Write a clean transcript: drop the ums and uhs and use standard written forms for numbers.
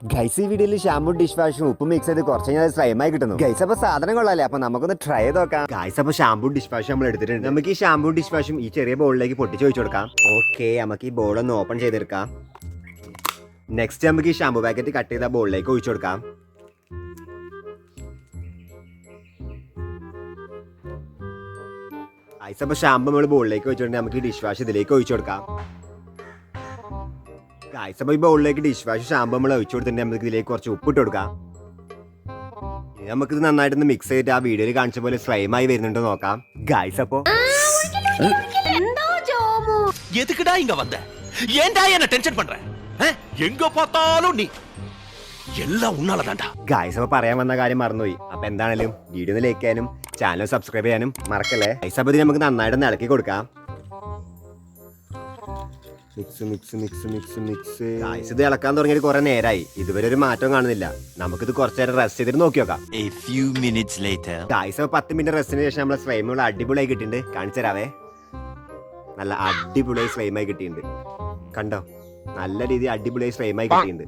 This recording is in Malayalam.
ഗൈസ് ഈ വീഡിയോയിൽ ഷാമ്പൂ ഡിഷ് വാഷും ഉപ്പ് മിക്സ് ചെയ്ത് കുറച്ച് കഴിഞ്ഞാൽ സ്ലൈമായി കിട്ടുന്നു. ഗൈസ് അപ്പൊ സാധനം കൊള്ളാല്ലേ, അപ്പൊ നമുക്കൊന്ന് ട്രൈ ചെയ്ത് നോക്കാം. ഗൈസ് അപ്പൊ ഷാമ്പൂ ഡിഷ് വാഷ് നമ്മൾ എടുത്തിട്ടുണ്ട്. നമുക്ക് ഈ ഷാമ്പൂ ഡിഷ് വാഷും ഈ ചെറിയ ബോളിലേക്ക് പൊട്ടിച്ച് വെച്ച് കൊടുക്കാം. ഓക്കെ, നമുക്ക് ഈ ബോൾ ഒന്ന് ഓപ്പൺ ചെയ്തെടുക്കാം. നെക്സ്റ്റ് നമുക്ക് ഈ ഷാമ്പൂ പാക്കറ്റ് കട്ട് ചെയ്ത ബോളിലേക്ക് ഒഴിച്ചു കൊടുക്കാം. ഗൈസ് അപ്പൊ ഷാമ്പൂ നമ്മൾ ബോളിലേക്ക് വെച്ചിട്ടുണ്ടെങ്കിൽ നമുക്ക് ഈ ഡിഷ് വാഷ് ഇതിലേക്ക് ഒഴിച്ചു കൊടുക്കാം. ഗൈസ് അപ്പൊ ഈ ബൗളിലേക്ക് ഡിഷ് വാഷ് ഷാമ്പൂ നമ്മൾ ഒഴിച്ചു കൊടുത്തിട്ടുണ്ടെങ്കിൽ നമുക്ക് ഇതിലേക്ക് കുറച്ച് ഉപ്പിട്ട് കൊടുക്കാം. നമുക്കിത് നന്നായിട്ടൊന്ന് മിക്സ് ചെയ്തിട്ട് ആ വീഡിയോയിൽ കാണിച്ച പോലെ സ്ലൈമായി വരുന്നുണ്ടോ നോക്കാം. ഗൈസ് അപ്പൊ எதுக்குடா இங்க வந்த? ஏன்டா என்ன டென்ஷன் பண்ற? எங்க பார்த்தாலும் நீ എല്ലാം ഉന്നാളതാണ്ടാ. ഗൈസ് അപ്പൊ പറയാൻ വന്ന കാര്യം മറന്നുപോയി. അപ്പൊ എന്താണേലും വീഡിയോ ലൈക്ക് ചെയ്യാനും ചാനൽ സബ്സ്ക്രൈബ് ചെയ്യാനും മറക്കല്ലേ. ഗൈസ് അപ്പൊ ഇത് നമുക്ക് നന്നായിട്ടൊന്ന് ഇളക്കി കൊടുക്കാം. Mix mix mix mix mix. Guys ഇത് ഇളക്കാൻ തുടങ്ങിയിട്ട് കുറെ നേരമായി, ഇതുവരെ ഒരു മാറ്റം കാണുന്നില്ല. നമുക്കിത് കുറച്ചു നേരം റെസ്റ്റ് ചെയ്തിട്ട് നോക്കി നോക്കാം. A few minutes later. Guys അപ്പൊ 10 മിനിറ്റ് റെസ്റ്റിന് ശേഷം നമ്മളെ സ്ലൈമുകൾ അടിപൊളിയായി കിട്ടിയിട്ടുണ്ട്. കാണിച്ചു തരാവേ. നല്ല അടിപൊളിയായി സ്ലൈമായി കിട്ടിയിട്ടുണ്ട്. കണ്ടോ, നല്ല രീതിയിൽ അടിപൊളിയായി സ്ലൈമായി കിട്ടിയിട്ടുണ്ട്.